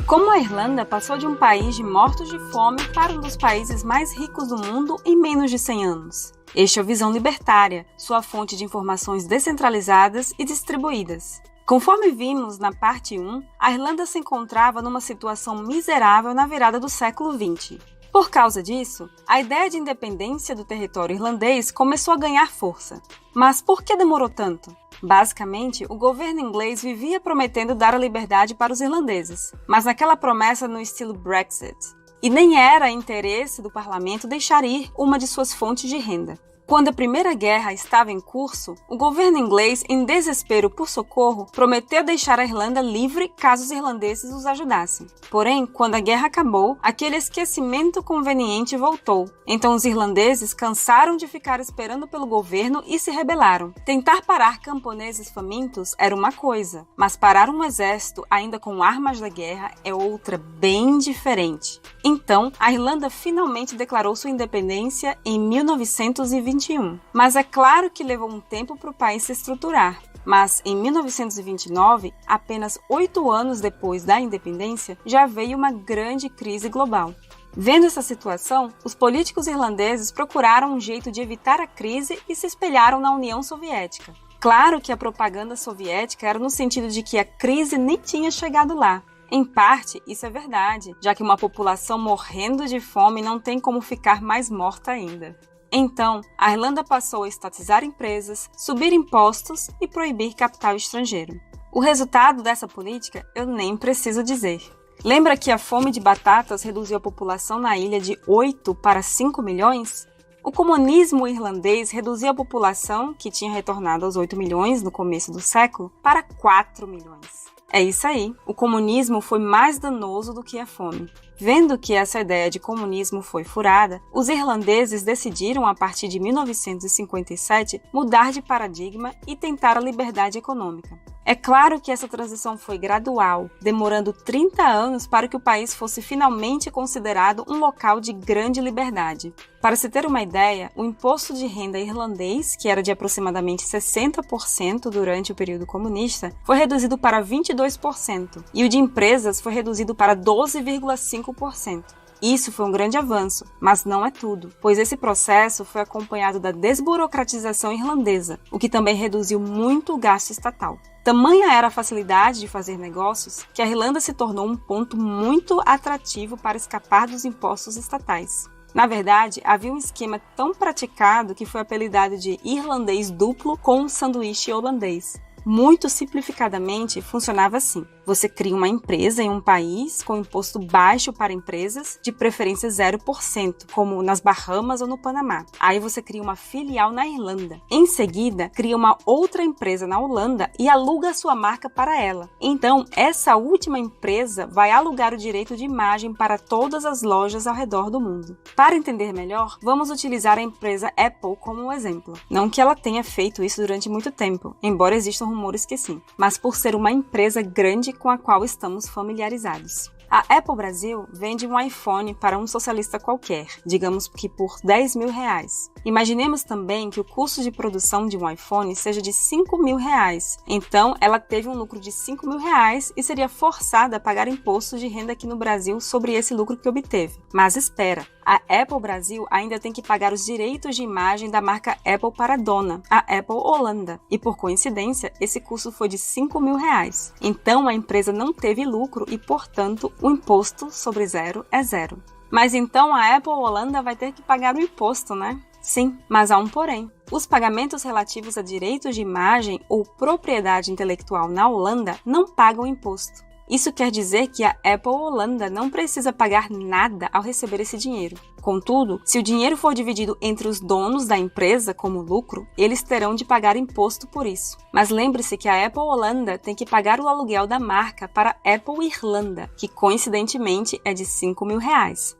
Como a Irlanda passou de um país de mortos de fome para um dos países mais ricos do mundo em menos de 100 anos. Este é o Visão Libertária, sua fonte de informações descentralizadas e distribuídas. Conforme vimos na parte 1, a Irlanda se encontrava numa situação miserável na virada do século XX. Por causa disso, a ideia de independência do território irlandês começou a ganhar força. Mas por que demorou tanto? Basicamente, o governo inglês vivia prometendo dar a liberdade para os irlandeses, mas naquela promessa no estilo Brexit. E nem era interesse do parlamento deixar ir uma de suas fontes de renda. Quando a Primeira Guerra estava em curso, o governo inglês, em desespero por socorro, prometeu deixar a Irlanda livre caso os irlandeses os ajudassem. Porém, quando a guerra acabou, aquele esquecimento conveniente voltou. Então os irlandeses cansaram de ficar esperando pelo governo e se rebelaram. Tentar parar camponeses famintos era uma coisa, mas parar um exército ainda com armas da guerra é outra bem diferente. Então, a Irlanda finalmente declarou sua independência em 1921. Mas é claro que levou um tempo para o país se estruturar. Mas em 1929, apenas 8 anos depois da independência, já veio uma grande crise global. Vendo essa situação, os políticos irlandeses procuraram um jeito de evitar a crise e se espelharam na União Soviética. Claro que a propaganda soviética era no sentido de que a crise nem tinha chegado lá. Em parte, isso é verdade, já que uma população morrendo de fome não tem como ficar mais morta ainda. Então, a Irlanda passou a estatizar empresas, subir impostos e proibir capital estrangeiro. O resultado dessa política eu nem preciso dizer. Lembra que a fome de batatas reduziu a população na ilha de 8 para 5 milhões? O comunismo irlandês reduziu a população, que tinha retornado aos 8 milhões no começo do século, para 4 milhões. É isso aí, o comunismo foi mais danoso do que a fome. Vendo que essa ideia de comunismo foi furada, os irlandeses decidiram, a partir de 1957, mudar de paradigma e tentar a liberdade econômica. É claro que essa transição foi gradual, demorando 30 anos para que o país fosse finalmente considerado um local de grande liberdade. Para se ter uma ideia, o imposto de renda irlandês, que era de aproximadamente 60% durante o período comunista, foi reduzido para 22%, e o de empresas foi reduzido para 12,5%. Isso foi um grande avanço, mas não é tudo, pois esse processo foi acompanhado da desburocratização irlandesa, o que também reduziu muito o gasto estatal. Tamanha era a facilidade de fazer negócios que a Irlanda se tornou um ponto muito atrativo para escapar dos impostos estatais. Na verdade, havia um esquema tão praticado que foi apelidado de irlandês duplo com um sanduíche holandês. Muito simplificadamente, funcionava assim. Você cria uma empresa em um país com imposto baixo para empresas, de preferência 0%, como nas Bahamas ou no Panamá. Aí você cria uma filial na Irlanda. Em seguida, cria uma outra empresa na Holanda e aluga a sua marca para ela. Então, essa última empresa vai alugar o direito de imagem para todas as lojas ao redor do mundo. Para entender melhor, vamos utilizar a empresa Apple como um exemplo. Não que ela tenha feito isso durante muito tempo, embora existam rumores que sim, mas por ser uma empresa grande com a qual estamos familiarizados. A Apple Brasil vende um iPhone para um socialista qualquer, digamos que por R$10 mil. Imaginemos também que o custo de produção de um iPhone seja de R$5 mil. Então, ela teve um lucro de R$5 mil e seria forçada a pagar imposto de renda aqui no Brasil sobre esse lucro que obteve. Mas espera, a Apple Brasil ainda tem que pagar os direitos de imagem da marca Apple para a dona, a Apple Holanda. E por coincidência, esse custo foi de R$5 mil. Então, a empresa não teve lucro e, portanto, o imposto sobre zero é zero. Mas então a Apple Holanda vai ter que pagar o imposto, né? Sim, mas há um porém. Os pagamentos relativos a direitos de imagem ou propriedade intelectual na Holanda não pagam imposto. Isso quer dizer que a Apple Holanda não precisa pagar nada ao receber esse dinheiro. Contudo, se o dinheiro for dividido entre os donos da empresa como lucro, eles terão de pagar imposto por isso. Mas lembre-se que a Apple Holanda tem que pagar o aluguel da marca para a Apple Irlanda, que coincidentemente é de R$5 mil.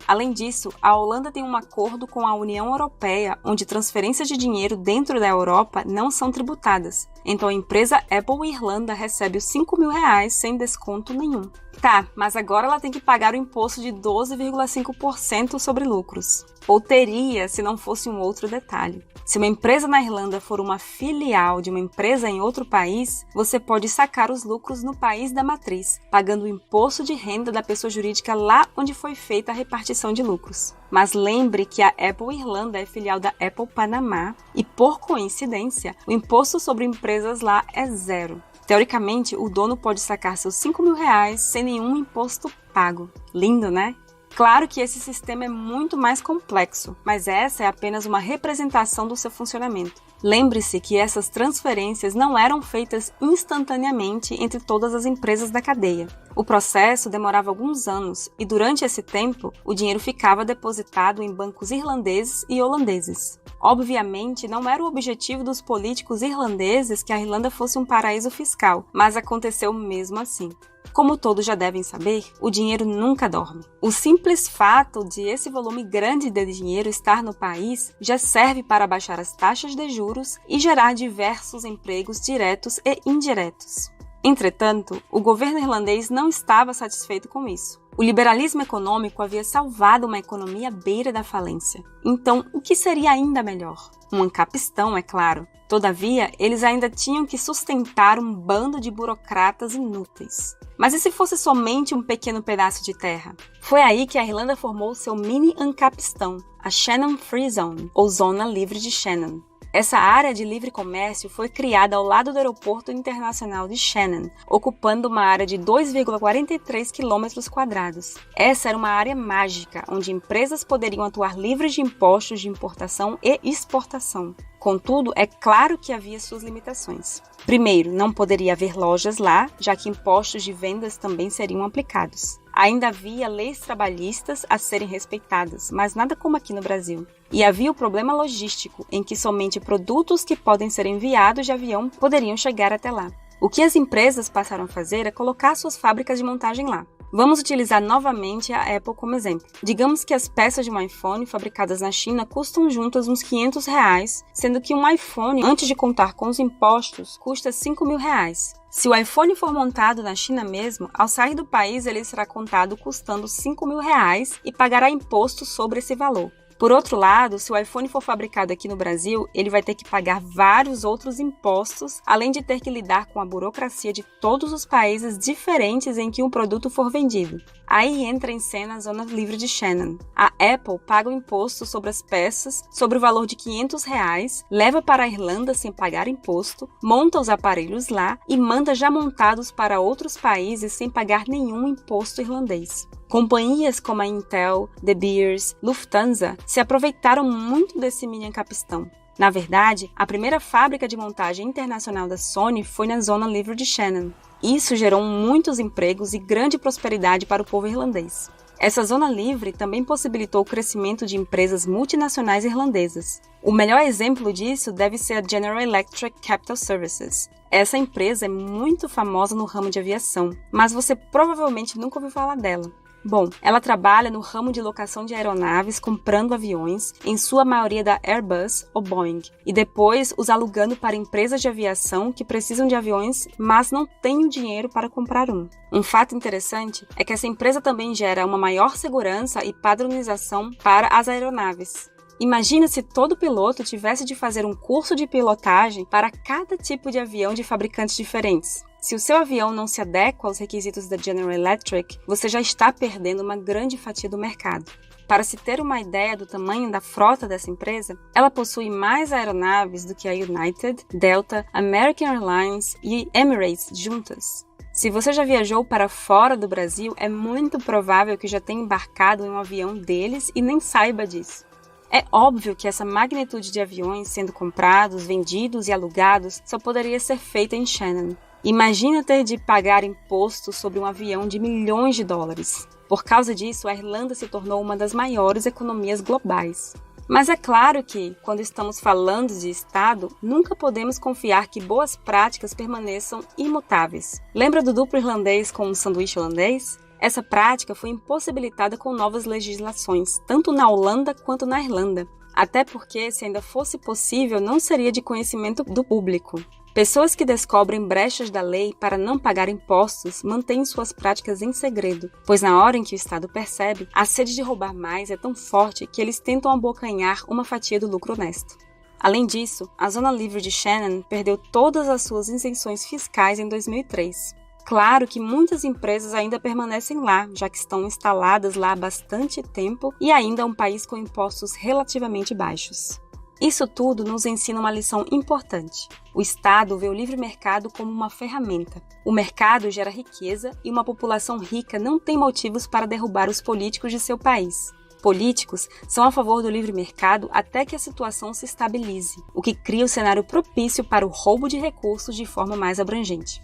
Além disso, a Holanda tem um acordo com a União Europeia, onde transferências de dinheiro dentro da Europa não são tributadas. Então a empresa Apple Irlanda recebe os R$5 mil sem desconto nenhum. Tá, mas agora ela tem que pagar o imposto de 12,5% sobre lucros. Ou teria, se não fosse um outro detalhe. Se uma empresa na Irlanda for uma filial de uma empresa em outro país, você pode sacar os lucros no país da matriz, pagando o imposto de renda da pessoa jurídica lá onde foi feita a repartição de lucros. Mas lembre que a Apple Irlanda é filial da Apple Panamá e, por coincidência, o imposto sobre empresas lá é zero. Teoricamente, o dono pode sacar seus R$5.000 sem nenhum imposto pago. Lindo, né? Claro que esse sistema é muito mais complexo, mas essa é apenas uma representação do seu funcionamento. Lembre-se que essas transferências não eram feitas instantaneamente entre todas as empresas da cadeia. O processo demorava alguns anos e, durante esse tempo, o dinheiro ficava depositado em bancos irlandeses e holandeses. Obviamente, não era o objetivo dos políticos irlandeses que a Irlanda fosse um paraíso fiscal, mas aconteceu mesmo assim. Como todos já devem saber, o dinheiro nunca dorme. O simples fato de esse volume grande de dinheiro estar no país já serve para baixar as taxas de juros e gerar diversos empregos diretos e indiretos. Entretanto, o governo irlandês não estava satisfeito com isso. O liberalismo econômico havia salvado uma economia à beira da falência. Então, o que seria ainda melhor? Um ancapistão, é claro. Todavia, eles ainda tinham que sustentar um bando de burocratas inúteis. Mas e se fosse somente um pequeno pedaço de terra? Foi aí que a Irlanda formou seu mini ancapistão, a Shannon Free Zone, ou Zona Livre de Shannon. Essa área de livre comércio foi criada ao lado do Aeroporto Internacional de Shannon, ocupando uma área de 2,43 km². Essa era uma área mágica, onde empresas poderiam atuar livres de impostos de importação e exportação. Contudo, é claro que havia suas limitações. Primeiro, não poderia haver lojas lá, já que impostos de vendas também seriam aplicados. Ainda havia leis trabalhistas a serem respeitadas, mas nada como aqui no Brasil. E havia o problema logístico, em que somente produtos que podem ser enviados de avião poderiam chegar até lá. O que as empresas passaram a fazer é colocar suas fábricas de montagem lá. Vamos utilizar novamente a Apple como exemplo. Digamos que as peças de um iPhone fabricadas na China custam juntas uns R$500, sendo que um iPhone, antes de contar com os impostos, custa R$5.000. Se o iPhone for montado na China mesmo, ao sair do país ele será contado custando R$5.000 e pagará imposto sobre esse valor. Por outro lado, se o iPhone for fabricado aqui no Brasil, ele vai ter que pagar vários outros impostos, além de ter que lidar com a burocracia de todos os países diferentes em que um produto for vendido. Aí entra em cena a Zona Livre de Shannon. A Apple paga o imposto sobre as peças, sobre o valor de R$500, leva para a Irlanda sem pagar imposto, monta os aparelhos lá e manda já montados para outros países sem pagar nenhum imposto irlandês. Companhias como a Intel, De Beers, Lufthansa se aproveitaram muito desse mini ancapistão. Na verdade, a primeira fábrica de montagem internacional da Sony foi na Zona Livre de Shannon. Isso gerou muitos empregos e grande prosperidade para o povo irlandês. Essa zona livre também possibilitou o crescimento de empresas multinacionais irlandesas. O melhor exemplo disso deve ser a General Electric Capital Services. Essa empresa é muito famosa no ramo de aviação, mas você provavelmente nunca ouviu falar dela. Bom, ela trabalha no ramo de locação de aeronaves, comprando aviões, em sua maioria da Airbus ou Boeing, e depois os alugando para empresas de aviação que precisam de aviões, mas não têm o dinheiro para comprar um. Um fato interessante é que essa empresa também gera uma maior segurança e padronização para as aeronaves. Imagina se todo piloto tivesse de fazer um curso de pilotagem para cada tipo de avião de fabricantes diferentes. Se o seu avião não se adequa aos requisitos da General Electric, você já está perdendo uma grande fatia do mercado. Para se ter uma ideia do tamanho da frota dessa empresa, ela possui mais aeronaves do que a United, Delta, American Airlines e Emirates juntas. Se você já viajou para fora do Brasil, é muito provável que já tenha embarcado em um avião deles e nem saiba disso. É óbvio que essa magnitude de aviões sendo comprados, vendidos e alugados só poderia ser feita em Shannon. Imagina ter de pagar imposto sobre um avião de milhões de dólares. Por causa disso, a Irlanda se tornou uma das maiores economias globais. Mas é claro que, quando estamos falando de Estado, nunca podemos confiar que boas práticas permaneçam imutáveis. Lembra do duplo irlandês com um sanduíche holandês? Essa prática foi impossibilitada com novas legislações, tanto na Holanda quanto na Irlanda. Até porque, se ainda fosse possível, não seria de conhecimento do público. Pessoas que descobrem brechas da lei para não pagar impostos mantêm suas práticas em segredo, pois na hora em que o Estado percebe, a sede de roubar mais é tão forte que eles tentam abocanhar uma fatia do lucro honesto. Além disso, a Zona Livre de Shannon perdeu todas as suas isenções fiscais em 2003. Claro que muitas empresas ainda permanecem lá, já que estão instaladas lá há bastante tempo e ainda é um país com impostos relativamente baixos. Isso tudo nos ensina uma lição importante. O Estado vê o livre mercado como uma ferramenta. O mercado gera riqueza e uma população rica não tem motivos para derrubar os políticos de seu país. Políticos são a favor do livre mercado até que a situação se estabilize, o que cria o cenário propício para o roubo de recursos de forma mais abrangente.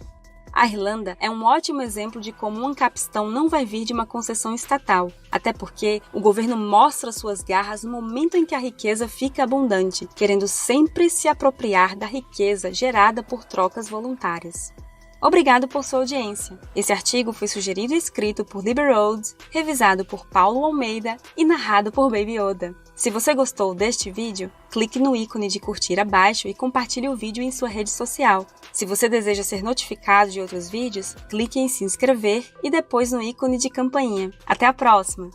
A Irlanda é um ótimo exemplo de como um ancapistão não vai vir de uma concessão estatal, até porque o governo mostra suas garras no momento em que a riqueza fica abundante, querendo sempre se apropriar da riqueza gerada por trocas voluntárias. Obrigado por sua audiência. Esse artigo foi sugerido e escrito por Libby Rhodes, revisado por Paulo Almeida e narrado por Baby Oda. Se você gostou deste vídeo, clique no ícone de curtir abaixo e compartilhe o vídeo em sua rede social. Se você deseja ser notificado de outros vídeos, clique em se inscrever e depois no ícone de campainha. Até a próxima!